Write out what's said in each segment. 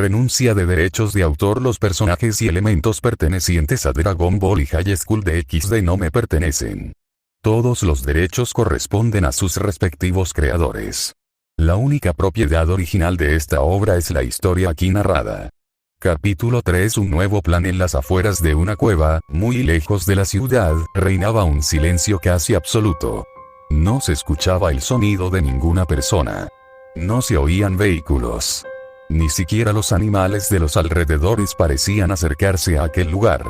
Renuncia de derechos de autor. Los personajes y elementos pertenecientes a Dragon Ball y High School DxD no me pertenecen. Todos los derechos corresponden a sus respectivos creadores. La única propiedad original de esta obra es la historia aquí narrada. Capítulo 3. Un nuevo plan. En las afueras de una cueva, muy lejos de la ciudad, reinaba un silencio casi absoluto. No se escuchaba el sonido de ninguna persona. No se oían vehículos. Ni siquiera los animales de los alrededores parecían acercarse a aquel lugar.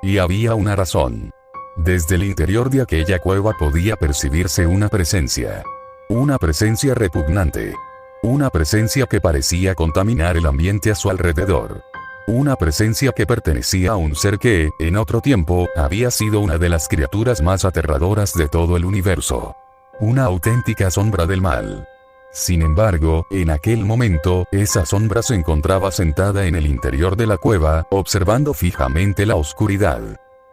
Y había una razón. Desde el interior de aquella cueva podía percibirse una presencia. Una presencia repugnante. Una presencia que parecía contaminar el ambiente a su alrededor. Una presencia que pertenecía a un ser que, en otro tiempo, había sido una de las criaturas más aterradoras de todo el universo. Una auténtica sombra del mal. Sin embargo, en aquel momento, esa sombra se encontraba sentada en el interior de la cueva, observando fijamente la oscuridad.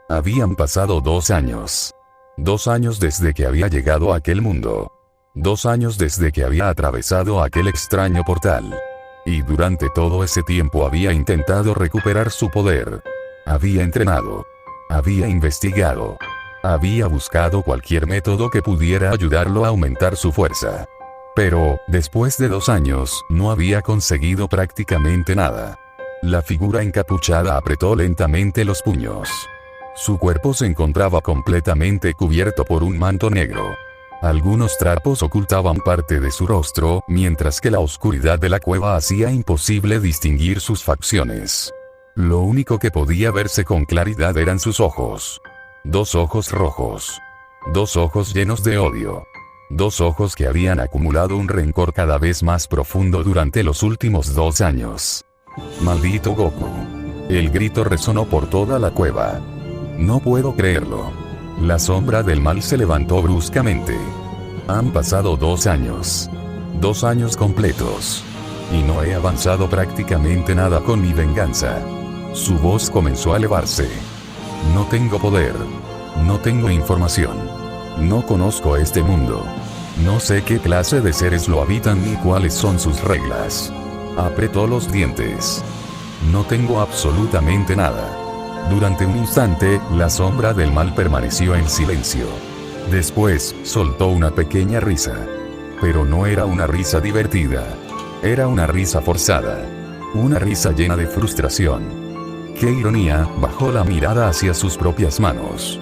Habían pasado 2 años. 2 años desde que había llegado a aquel mundo. 2 años desde que había atravesado aquel extraño portal. Y durante todo ese tiempo había intentado recuperar su poder. Había entrenado. Había investigado. Había buscado cualquier método que pudiera ayudarlo a aumentar su fuerza. Pero, después de 2 años, no había conseguido prácticamente nada. La figura encapuchada apretó lentamente los puños. Su cuerpo se encontraba completamente cubierto por un manto negro. Algunos trapos ocultaban parte de su rostro, mientras que la oscuridad de la cueva hacía imposible distinguir sus facciones. Lo único que podía verse con claridad eran sus ojos. 2 ojos rojos. 2 ojos llenos de odio. 2 ojos que habían acumulado un rencor cada vez más profundo durante los últimos 2 años. ¡Maldito Goku! El grito resonó por toda la cueva. No puedo creerlo. La sombra del mal se levantó bruscamente. Han pasado 2 años. 2 años completos. Y no he avanzado prácticamente nada con mi venganza. Su voz comenzó a elevarse. No tengo poder. No tengo información. No conozco este mundo. No sé qué clase de seres lo habitan ni cuáles son sus reglas. Apretó los dientes. No tengo absolutamente nada. Durante un instante, la sombra del mal permaneció en silencio. Después, soltó una pequeña risa. Pero no era una risa divertida. Era una risa forzada. Una risa llena de frustración. ¡Qué ironía! Bajó la mirada hacia sus propias manos.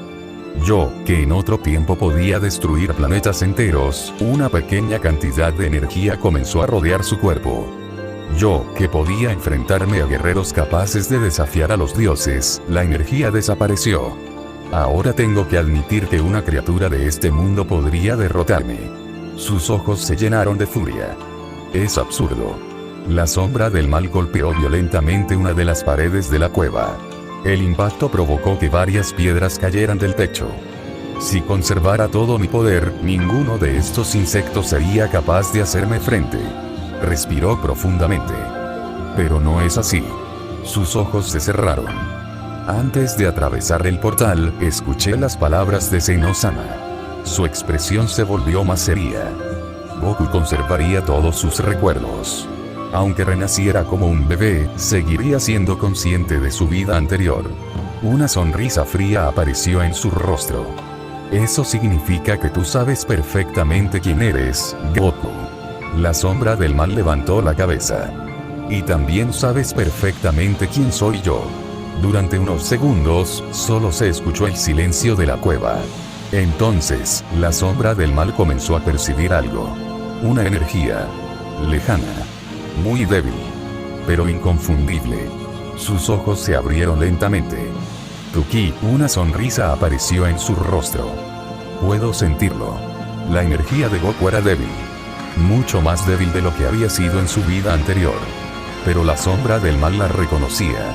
Yo, que en otro tiempo podía destruir planetas enteros, una pequeña cantidad de energía comenzó a rodear su cuerpo. Yo, que podía enfrentarme a guerreros capaces de desafiar a los dioses, la energía desapareció. Ahora tengo que admitir que una criatura de este mundo podría derrotarme. Sus ojos se llenaron de furia. Es absurdo. La sombra del mal golpeó violentamente una de las paredes de la cueva. El impacto provocó que varias piedras cayeran del techo. Si conservara todo mi poder, ninguno de estos insectos sería capaz de hacerme frente. Respiró profundamente. Pero no es así. Sus ojos se cerraron. Antes de atravesar el portal, escuché las palabras de Zeno-sama. Su expresión se volvió más seria. Goku conservaría todos sus recuerdos. Aunque renaciera como un bebé, seguiría siendo consciente de su vida anterior. Una sonrisa fría apareció en su rostro. Eso significa que tú sabes perfectamente quién eres, Goku. La sombra del mal levantó la cabeza. Y también sabes perfectamente quién soy yo. Durante unos segundos, solo se escuchó el silencio de la cueva. Entonces, la sombra del mal comenzó a percibir algo. Una energía. Lejana. Muy débil. Pero inconfundible. Sus ojos se abrieron lentamente. Tuki, una sonrisa apareció en su rostro. Puedo sentirlo. La energía de Goku era débil. Mucho más débil de lo que había sido en su vida anterior. Pero la sombra del mal la reconocía.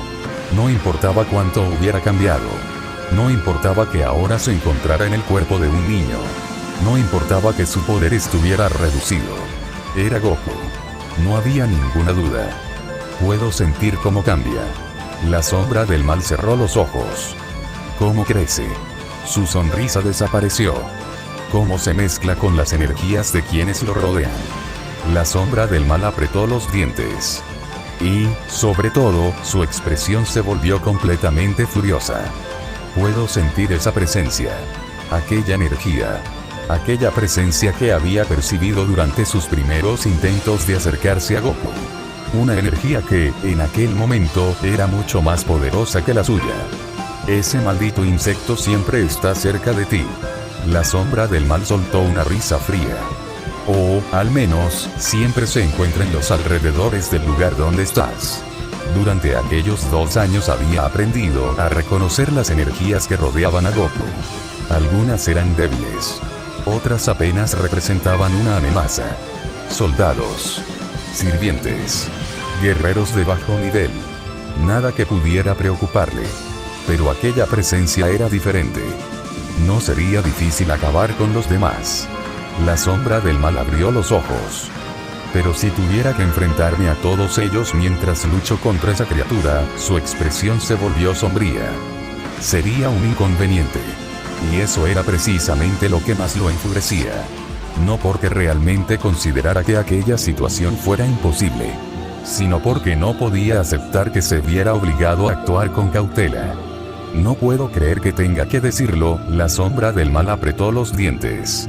No importaba cuánto hubiera cambiado. No importaba que ahora se encontrara en el cuerpo de un niño. No importaba que su poder estuviera reducido. Era Goku. No había ninguna duda. Puedo sentir cómo cambia. La sombra del mal cerró los ojos. Cómo crece. Su sonrisa desapareció. Cómo se mezcla con las energías de quienes lo rodean. La sombra del mal apretó los dientes. Y, sobre todo, su expresión se volvió completamente furiosa. Puedo sentir esa presencia. Aquella energía. Aquella presencia que había percibido durante sus primeros intentos de acercarse a Goku. Una energía que, en aquel momento, era mucho más poderosa que la suya. Ese maldito insecto siempre está cerca de ti. La sombra del mal soltó una risa fría. O, al menos, siempre se encuentra en los alrededores del lugar donde estás. Durante aquellos 2 años había aprendido a reconocer las energías que rodeaban a Goku. Algunas eran débiles. Otras apenas representaban una amenaza. Soldados. Sirvientes. Guerreros de bajo nivel. Nada que pudiera preocuparle. Pero aquella presencia era diferente. No sería difícil acabar con los demás. La sombra del mal abrió los ojos. Pero si tuviera que enfrentarme a todos ellos mientras lucho contra esa criatura, su expresión se volvió sombría. Sería un inconveniente. Y eso era precisamente lo que más lo enfurecía. No porque realmente considerara que aquella situación fuera imposible, sino porque no podía aceptar que se viera obligado a actuar con cautela. No puedo creer que tenga que decirlo, la sombra del mal apretó los dientes.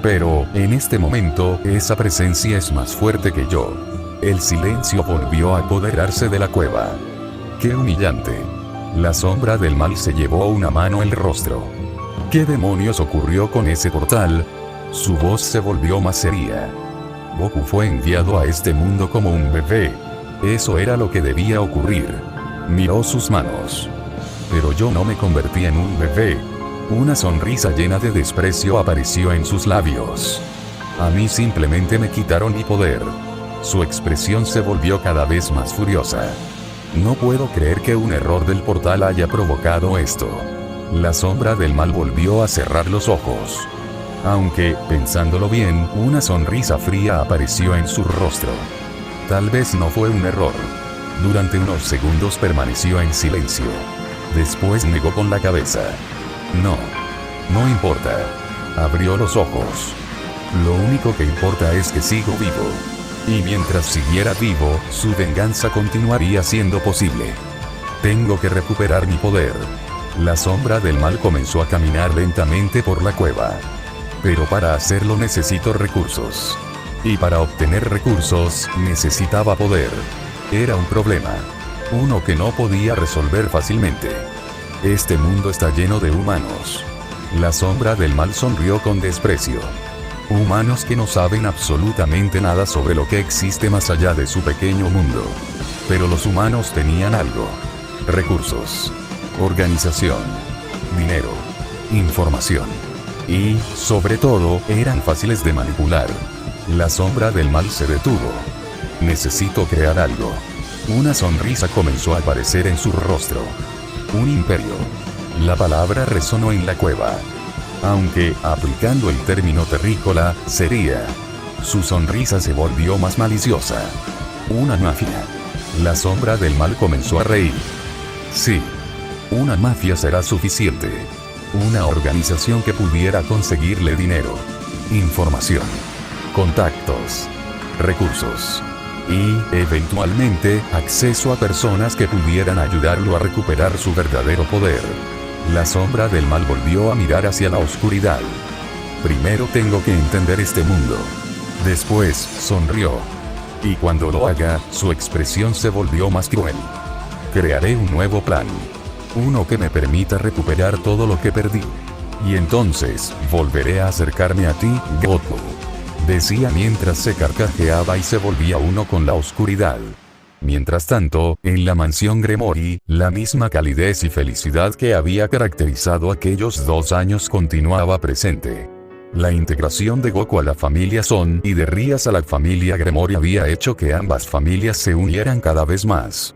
Pero, en este momento, esa presencia es más fuerte que yo. El silencio volvió a apoderarse de la cueva. ¡Qué humillante! La sombra del mal se llevó una mano al rostro. ¿Qué demonios ocurrió con ese portal? Su voz se volvió más seria. Goku fue enviado a este mundo como un bebé. Eso era lo que debía ocurrir. Miró sus manos. Pero yo no me convertí en un bebé. Una sonrisa llena de desprecio apareció en sus labios. A mí simplemente me quitaron mi poder. Su expresión se volvió cada vez más furiosa. No puedo creer que un error del portal haya provocado esto. La sombra del mal volvió a cerrar los ojos. Aunque, pensándolo bien, una sonrisa fría apareció en su rostro. Tal vez no fue un error. Durante unos segundos permaneció en silencio. Después negó con la cabeza. No importa. Abrió los ojos. Lo único que importa es que sigo vivo. Y mientras siguiera vivo, su venganza continuaría siendo posible. Tengo que recuperar mi poder. La sombra del mal comenzó a caminar lentamente por la cueva. Pero para hacerlo necesito recursos. Y para obtener recursos, necesitaba poder. Era un problema. Uno que no podía resolver fácilmente. Este mundo está lleno de humanos. La sombra del mal sonrió con desprecio. Humanos que no saben absolutamente nada sobre lo que existe más allá de su pequeño mundo. Pero los humanos tenían algo. Recursos. Organización. Dinero. Información. Y, sobre todo, eran fáciles de manipular. La sombra del mal se detuvo. Necesito crear algo. Una sonrisa comenzó a aparecer en su rostro. Un imperio. La palabra resonó en la cueva. Aunque, aplicando el término terrícola, sería. Su sonrisa se volvió más maliciosa. Una mafia. La sombra del mal comenzó a reír. Sí. Una mafia será suficiente. Una organización que pudiera conseguirle dinero. Información. Contactos. Recursos. Y, eventualmente, acceso a personas que pudieran ayudarlo a recuperar su verdadero poder. La sombra del mal volvió a mirar hacia la oscuridad. Primero tengo que entender este mundo. Después, sonrió. Y cuando lo haga, su expresión se volvió más cruel. Crearé un nuevo plan. Uno que me permita recuperar todo lo que perdí. Y entonces, volveré a acercarme a ti, Goku. Decía mientras se carcajeaba y se volvía uno con la oscuridad. Mientras tanto, en la mansión Gremory, la misma calidez y felicidad que había caracterizado aquellos 2 años continuaba presente. La integración de Goku a la familia Son y de Rias a la familia Gremory había hecho que ambas familias se unieran cada vez más.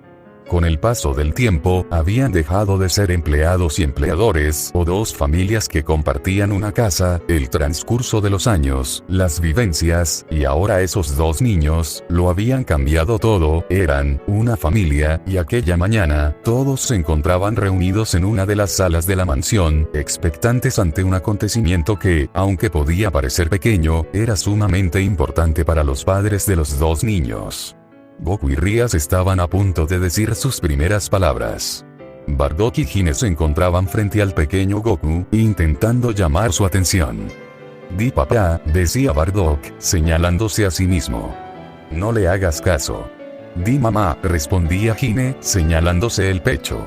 Con el paso del tiempo, habían dejado de ser empleados y empleadores, o 2 familias que compartían una casa, el transcurso de los años, las vivencias, y ahora esos 2 niños, lo habían cambiado todo, eran una familia, y aquella mañana, todos se encontraban reunidos en una de las salas de la mansión, expectantes ante un acontecimiento que, aunque podía parecer pequeño, era sumamente importante para los padres de los 2 niños. Goku y Rias estaban a punto de decir sus primeras palabras. Bardock y Hine se encontraban frente al pequeño Goku, intentando llamar su atención. «Di papá», decía Bardock, señalándose a sí mismo. «No le hagas caso». «Di mamá», respondía Hine, señalándose el pecho.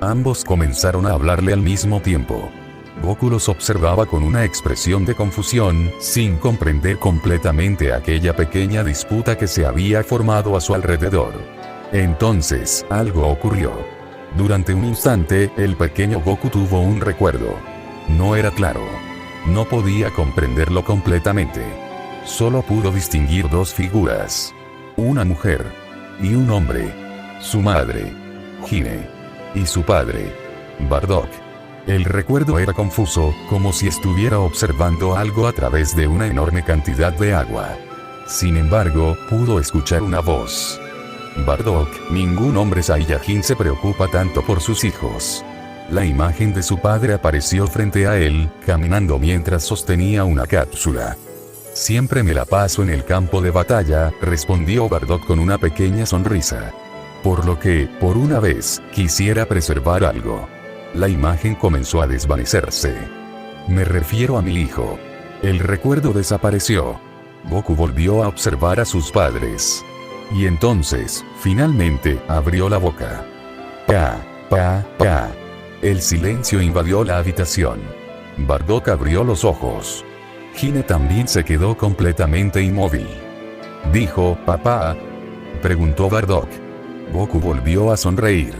Ambos comenzaron a hablarle al mismo tiempo. Goku los observaba con una expresión de confusión, sin comprender completamente aquella pequeña disputa que se había formado a su alrededor. Entonces, algo ocurrió. Durante un instante, el pequeño Goku tuvo un recuerdo. No era claro. No podía comprenderlo completamente. Solo pudo distinguir dos figuras. Una mujer. Y un hombre. Su madre. Hine. Y su padre. Bardock. El recuerdo era confuso, como si estuviera observando algo a través de una enorme cantidad de agua. Sin embargo, pudo escuchar una voz. «Bardock, ningún hombre Saiyajin se preocupa tanto por sus hijos». La imagen de su padre apareció frente a él, caminando mientras sostenía una cápsula. «Siempre me la paso en el campo de batalla», respondió Bardock con una pequeña sonrisa. «Por lo que, por una vez, quisiera preservar algo». La imagen comenzó a desvanecerse. «Me refiero a mi hijo». El recuerdo desapareció. Goku volvió a observar a sus padres. Y entonces, finalmente, abrió la boca. «Pa, pa, pa». El silencio invadió la habitación. Bardock abrió los ojos. Hine también se quedó completamente inmóvil. «¿Dijo papá?», preguntó Bardock. Goku volvió a sonreír.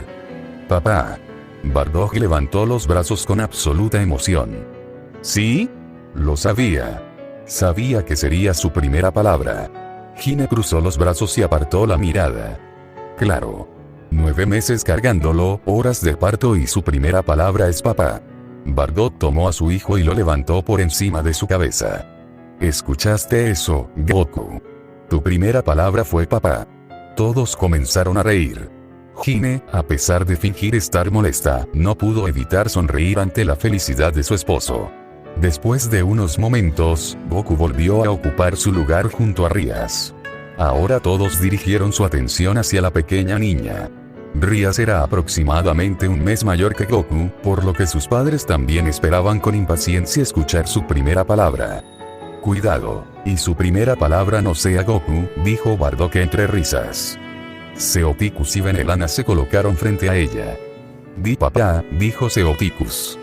«Papá». Bardock levantó los brazos con absoluta emoción. «¿Sí? Lo sabía. Sabía que sería su primera palabra». Hine cruzó los brazos y apartó la mirada. «Claro. 9 meses cargándolo, horas de parto y su primera palabra es papá». Bardock tomó a su hijo y lo levantó por encima de su cabeza. «¿Escuchaste eso, Goku? Tu primera palabra fue papá». Todos comenzaron a reír. Hine, a pesar de fingir estar molesta, no pudo evitar sonreír ante la felicidad de su esposo. Después de unos momentos, Goku volvió a ocupar su lugar junto a Rias. Ahora todos dirigieron su atención hacia la pequeña niña. Rias era aproximadamente un mes mayor que Goku, por lo que sus padres también esperaban con impaciencia escuchar su primera palabra. «Cuidado, y su primera palabra no sea Goku», dijo Bardock entre risas. Seoticus y Venelana se colocaron frente a ella. «Di papá», dijo Seoticus.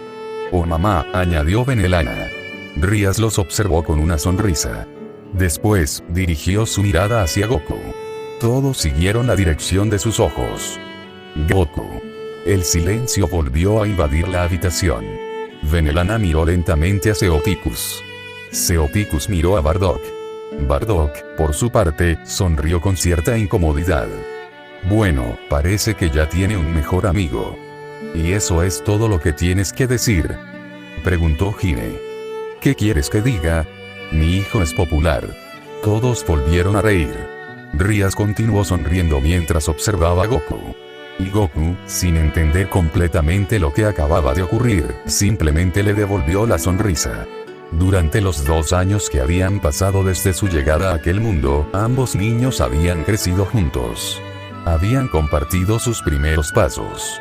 «Oh mamá», añadió Venelana. Rias los observó con una sonrisa. Después, dirigió su mirada hacia Goku. Todos siguieron la dirección de sus ojos. «Goku». El silencio volvió a invadir la habitación. Venelana miró lentamente a Seoticus. Seoticus miró a Bardock. Bardock, por su parte, sonrió con cierta incomodidad. «Bueno, parece que ya tiene un mejor amigo». «¿Y eso es todo lo que tienes que decir?», preguntó Hine. «¿Qué quieres que diga? Mi hijo es popular». Todos volvieron a reír. Rias continuó sonriendo mientras observaba a Goku. Y Goku, sin entender completamente lo que acababa de ocurrir, simplemente le devolvió la sonrisa. Durante los 2 años que habían pasado desde su llegada a aquel mundo, ambos niños habían crecido juntos. Habían compartido sus primeros pasos,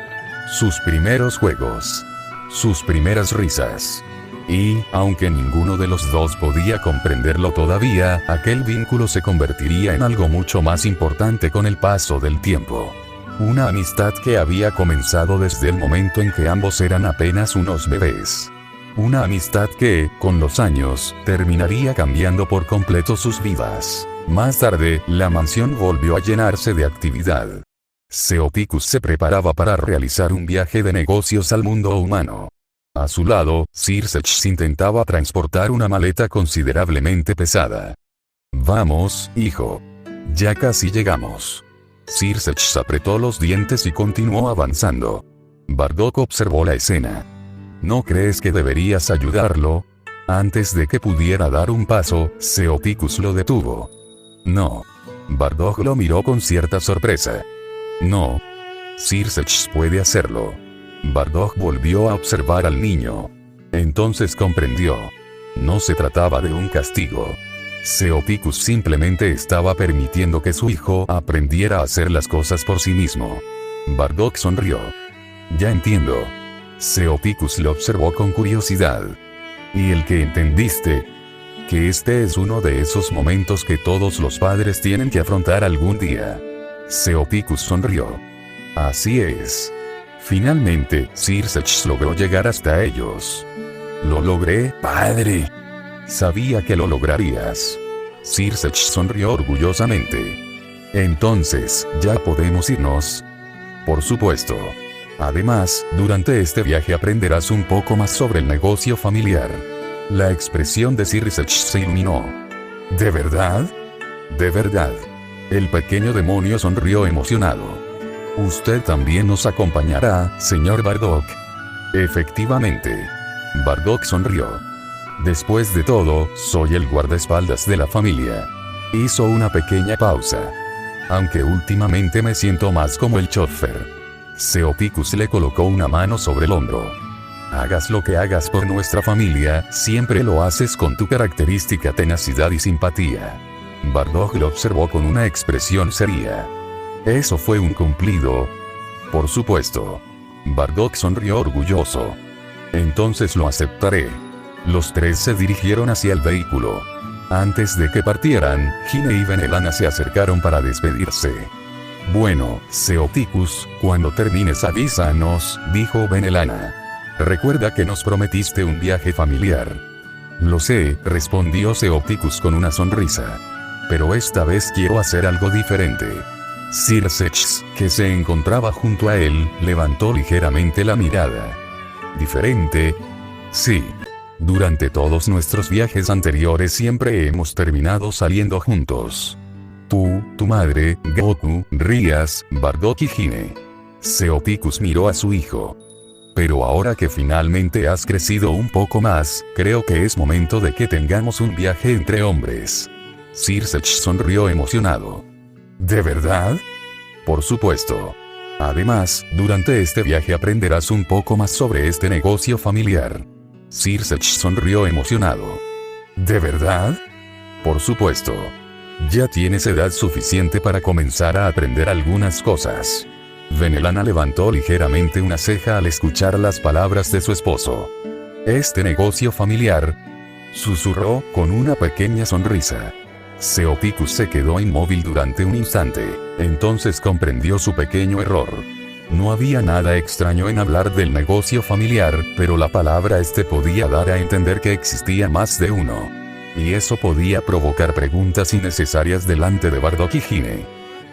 sus primeros juegos, sus primeras risas. Y, aunque ninguno de los dos podía comprenderlo todavía, aquel vínculo se convertiría en algo mucho más importante con el paso del tiempo. Una amistad que había comenzado desde el momento en que ambos eran apenas unos bebés. Una amistad que, con los años, terminaría cambiando por completo sus vidas. Más tarde, la mansión volvió a llenarse de actividad. Seoticus se preparaba para realizar un viaje de negocios al mundo humano. A su lado, Circe intentaba transportar una maleta considerablemente pesada. «Vamos, hijo. Ya casi llegamos». Circe apretó los dientes y continuó avanzando. Bardock observó la escena. «¿No crees que deberías ayudarlo?». Antes de que pudiera dar un paso, Seoticus lo detuvo. «No». Bardock lo miró con cierta sorpresa. «No. Circe puede hacerlo». Bardock volvió a observar al niño. Entonces comprendió. No se trataba de un castigo. Seoticus simplemente estaba permitiendo que su hijo aprendiera a hacer las cosas por sí mismo. Bardock sonrió. Ya entiendo. Seoticus le observó con curiosidad. ¿Y el que entendiste? Que este es uno de esos momentos que todos los padres tienen que afrontar algún día. Seoticus sonrió. Así es. Finalmente, Sir Sech logró llegar hasta ellos. Lo logré, padre. Sabía que lo lograrías. Sir Sech sonrió orgullosamente. Entonces, ¿ya podemos irnos? Por supuesto. Además, durante este viaje aprenderás un poco más sobre el negocio familiar. La expresión de Sir Sech se iluminó. ¿De verdad? De verdad. El pequeño demonio sonrió emocionado. Usted también nos acompañará, señor Bardock. Efectivamente. Bardock sonrió. Después de todo, soy el guardaespaldas de la familia. Hizo una pequeña pausa. Aunque últimamente me siento más como el chofer. Seoticus le colocó una mano sobre el hombro. Hagas lo que hagas por nuestra familia, siempre lo haces con tu característica tenacidad y simpatía. Bardock lo observó con una expresión seria. ¿Eso fue un cumplido? Por supuesto. Bardock sonrió orgulloso. Entonces lo aceptaré. Los tres se dirigieron hacia el vehículo. Antes de que partieran, Hine y Venelana se acercaron para despedirse. Bueno, Seoticus, cuando termines avísanos, dijo Venelana. Recuerda que nos prometiste un viaje familiar. Lo sé, respondió Seoticus con una sonrisa. Pero esta vez quiero hacer algo diferente. Sir Sech, que se encontraba junto a él, levantó ligeramente la mirada. ¿Diferente? Sí. Durante todos nuestros viajes anteriores siempre hemos terminado saliendo juntos. Tú, tu madre, Goku, Rias, Bardock y Hine. Seoticus miró a su hijo. Pero ahora que finalmente has crecido un poco más, creo que es momento de que tengamos un viaje entre hombres. Sir Sech sonrió emocionado. ¿De verdad? Por supuesto. Además, durante este viaje aprenderás un poco más sobre este negocio familiar. Sir Sech sonrió emocionado. ¿De verdad? Por supuesto. Ya tienes edad suficiente para comenzar a aprender algunas cosas. Venelana levantó ligeramente una ceja al escuchar las palabras de su esposo. Este negocio familiar, susurró con una pequeña sonrisa. Seoticus se quedó inmóvil durante un instante, entonces comprendió su pequeño error. No había nada extraño en hablar del negocio familiar, pero la palabra podía dar a entender que existía más de uno. Y eso podía provocar preguntas innecesarias delante de Bardock y Hine.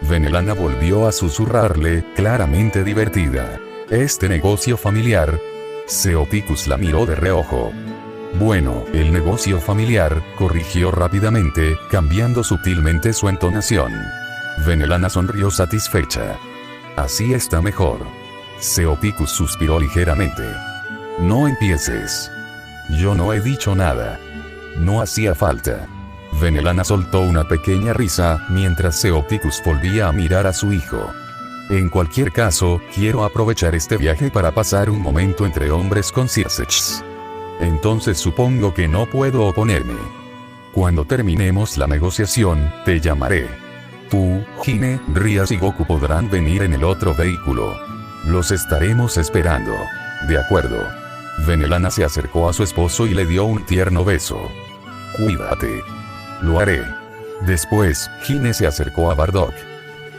Venelana volvió a susurrarle, claramente divertida. ¿Este negocio familiar? Seoticus la miró de reojo. Bueno, el negocio familiar, corrigió rápidamente, cambiando sutilmente su entonación. Venelana sonrió satisfecha. Así está mejor. Seoticus suspiró ligeramente. No empieces. Yo no he dicho nada. No hacía falta. Venelana soltó una pequeña risa, mientras Seoticus volvía a mirar a su hijo. En cualquier caso, quiero aprovechar este viaje para pasar un momento entre hombres con Sir Sech. Entonces supongo que no puedo oponerme. Cuando terminemos la negociación, te llamaré. Tú, Hine, Rias y Goku podrán venir en el otro vehículo. Los estaremos esperando. De acuerdo. Venelana se acercó a su esposo y le dio un tierno beso. Cuídate. Lo haré. Después, Hine se acercó a Bardock.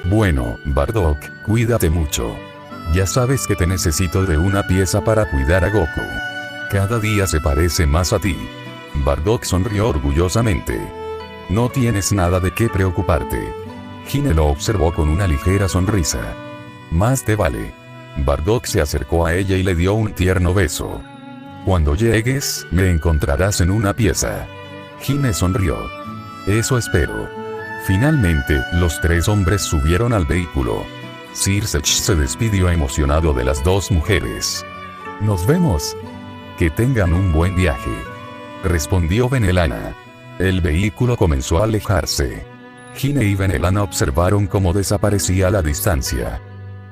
Bueno, Bardock, cuídate mucho. Ya sabes que te necesito de una pieza para cuidar a Goku. Cada día se parece más a ti. Bardock sonrió orgullosamente. No tienes nada de qué preocuparte. Hine lo observó con una ligera sonrisa. Más te vale. Bardock se acercó a ella y le dio un tierno beso. Cuando llegues, me encontrarás en una pieza. Hine sonrió. Eso espero. Finalmente, los tres hombres subieron al vehículo. Sir Sech se despidió emocionado de las dos mujeres. Nos vemos. Que tengan un buen viaje. Respondió Venelana. El vehículo comenzó a alejarse. Hine y Venelana observaron cómo desaparecía a la distancia.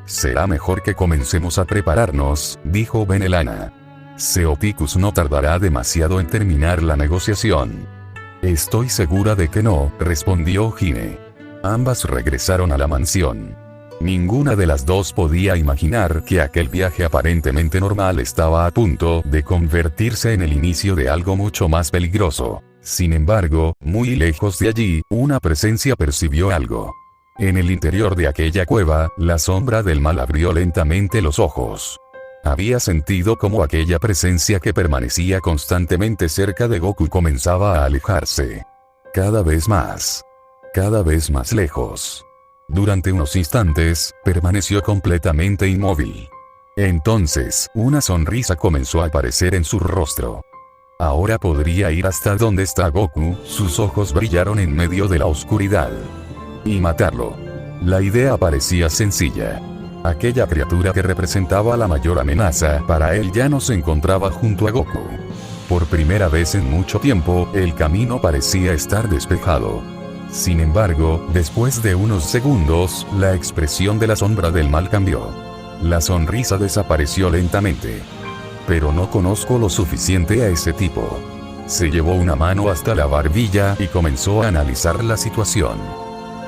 Será mejor que comencemos a prepararnos, dijo Venelana. Seoticus no tardará demasiado en terminar la negociación. Estoy segura de que no, respondió Hime. Ambas regresaron a la mansión. Ninguna de las dos podía imaginar que aquel viaje aparentemente normal estaba a punto de convertirse en el inicio de algo mucho más peligroso. Sin embargo, muy lejos de allí, una presencia percibió algo. En el interior de aquella cueva, la sombra del mal abrió lentamente los ojos. Había sentido como aquella presencia que permanecía constantemente cerca de Goku comenzaba a alejarse. Cada vez más lejos. Durante unos instantes, permaneció completamente inmóvil. Entonces, una sonrisa comenzó a aparecer en su rostro. Ahora podría ir hasta donde está Goku, sus ojos brillaron en medio de la oscuridad. Y matarlo. La idea parecía sencilla. Aquella criatura que representaba la mayor amenaza para él ya no se encontraba junto a Goku. Por primera vez en mucho tiempo, el camino parecía estar despejado. Sin embargo, después de unos segundos, la expresión de la sombra del mal cambió. La sonrisa desapareció lentamente. Pero no conozco lo suficiente a ese tipo. Se llevó una mano hasta la barbilla y comenzó a analizar la situación.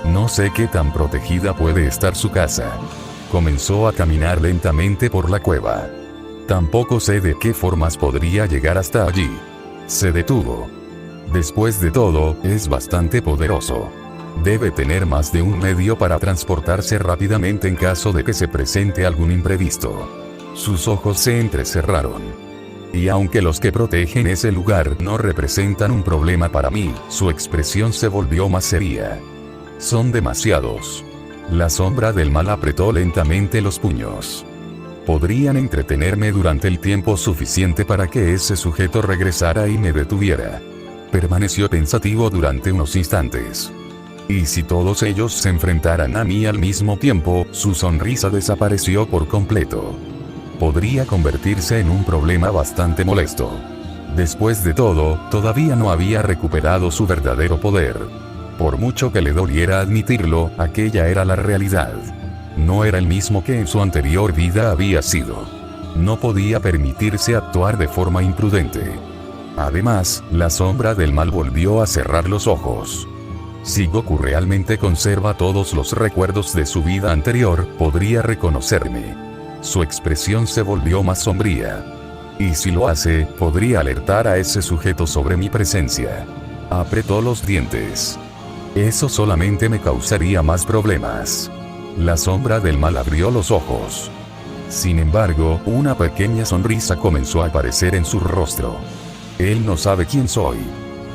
No sé qué tan protegida puede estar su casa. Comenzó a caminar lentamente por la cueva. Tampoco sé de qué formas podría llegar hasta allí. Se detuvo. Después de todo, es bastante poderoso. Debe tener más de un medio para transportarse rápidamente en caso de que se presente algún imprevisto. Sus ojos se entrecerraron. Y aunque los que protegen ese lugar no representan un problema para mí, su expresión se volvió más seria. Son demasiados. La sombra del mal apretó lentamente los puños. Podrían entretenerme durante el tiempo suficiente para que ese sujeto regresara y me detuviera. Permaneció pensativo durante unos instantes. Y si todos ellos se enfrentaran a mí al mismo tiempo, su sonrisa desapareció por completo. Podría convertirse en un problema bastante molesto. Después de todo, todavía no había recuperado su verdadero poder. Por mucho que le doliera admitirlo, aquella era la realidad. No era el mismo que en su anterior vida había sido. No podía permitirse actuar de forma imprudente. Además, la sombra del mal volvió a cerrar los ojos. Si Goku realmente conserva todos los recuerdos de su vida anterior, podría reconocerme. Su expresión se volvió más sombría. Y si lo hace, podría alertar a ese sujeto sobre mi presencia. Apretó los dientes. Eso solamente me causaría más problemas. La sombra del mal abrió los ojos. Sin embargo, una pequeña sonrisa comenzó a aparecer en su rostro. Él no sabe quién soy.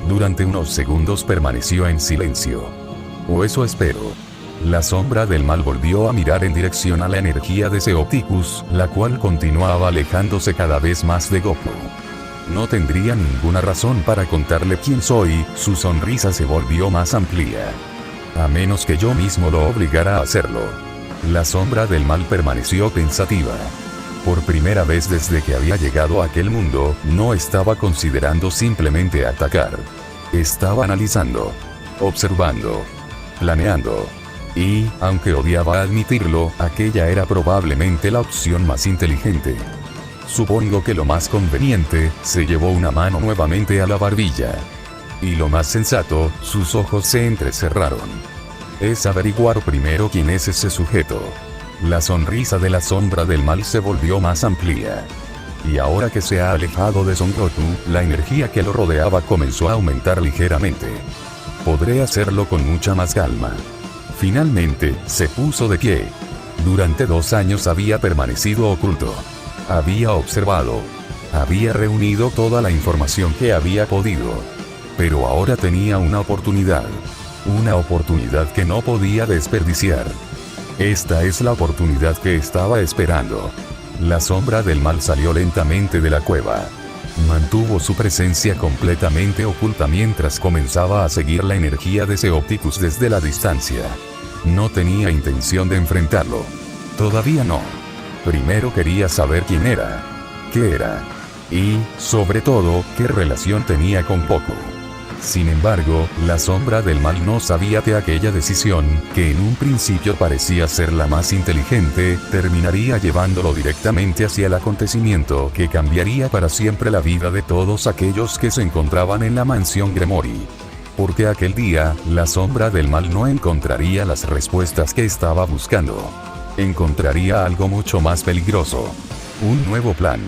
Durante unos segundos permaneció en silencio. O eso espero. La sombra del mal volvió a mirar en dirección a la energía de Seopticus, la cual continuaba alejándose cada vez más de Goku. No tendría ninguna razón para contarle quién soy, su sonrisa se volvió más amplia. A menos que yo mismo lo obligara a hacerlo. La sombra del mal permaneció pensativa. Por primera vez desde que había llegado a aquel mundo, no estaba considerando simplemente atacar. Estaba analizando, observando, planeando. Y, aunque odiaba admitirlo, aquella era probablemente la opción más inteligente. Supongo que lo más conveniente, se llevó una mano nuevamente a la barbilla. Y lo más sensato, sus ojos se entrecerraron. Es averiguar primero quién es ese sujeto. La sonrisa de la sombra del mal se volvió más amplia. Y ahora que se ha alejado de Son Goku, la energía que lo rodeaba comenzó a aumentar ligeramente. Podré hacerlo con mucha más calma. Finalmente, se puso de pie. Durante 2 años había permanecido oculto. Había observado. Había reunido toda la información que había podido. Pero ahora tenía una oportunidad. Una oportunidad que no podía desperdiciar. Esta es la oportunidad que estaba esperando. La sombra del mal salió lentamente de la cueva. Mantuvo su presencia completamente oculta mientras comenzaba a seguir la energía de Seopticus desde la distancia. No tenía intención de enfrentarlo. Todavía no. Primero quería saber quién era. ¿Qué era? Y, sobre todo, qué relación tenía con Goku. Sin embargo, la sombra del mal no sabía que aquella decisión, que en un principio parecía ser la más inteligente, terminaría llevándolo directamente hacia el acontecimiento que cambiaría para siempre la vida de todos aquellos que se encontraban en la mansión Gremory. porque aquel día, la sombra del mal no encontraría las respuestas que estaba buscando. Encontraría algo mucho más peligroso. Un nuevo plan.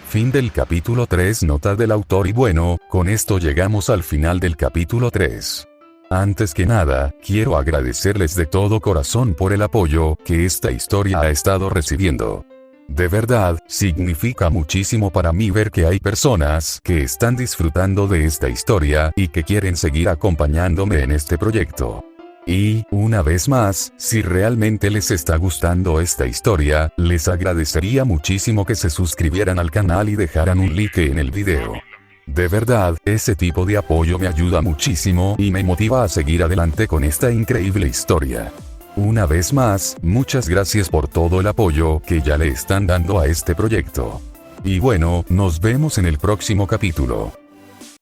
Fin del capítulo 3. Nota del autor. Y bueno, con esto llegamos al final del capítulo 3. Antes que nada, quiero agradecerles de todo corazón por el apoyo que esta historia ha estado recibiendo. De verdad, significa muchísimo para mí ver que hay personas que están disfrutando de esta historia y que quieren seguir acompañándome en este proyecto. Y, una vez más, si realmente les está gustando esta historia, les agradecería muchísimo que se suscribieran al canal y dejaran un like en el video. De verdad, ese tipo de apoyo me ayuda muchísimo y me motiva a seguir adelante con esta increíble historia. Una vez más, muchas gracias por todo el apoyo que ya le están dando a este proyecto. Y bueno, nos vemos en el próximo capítulo.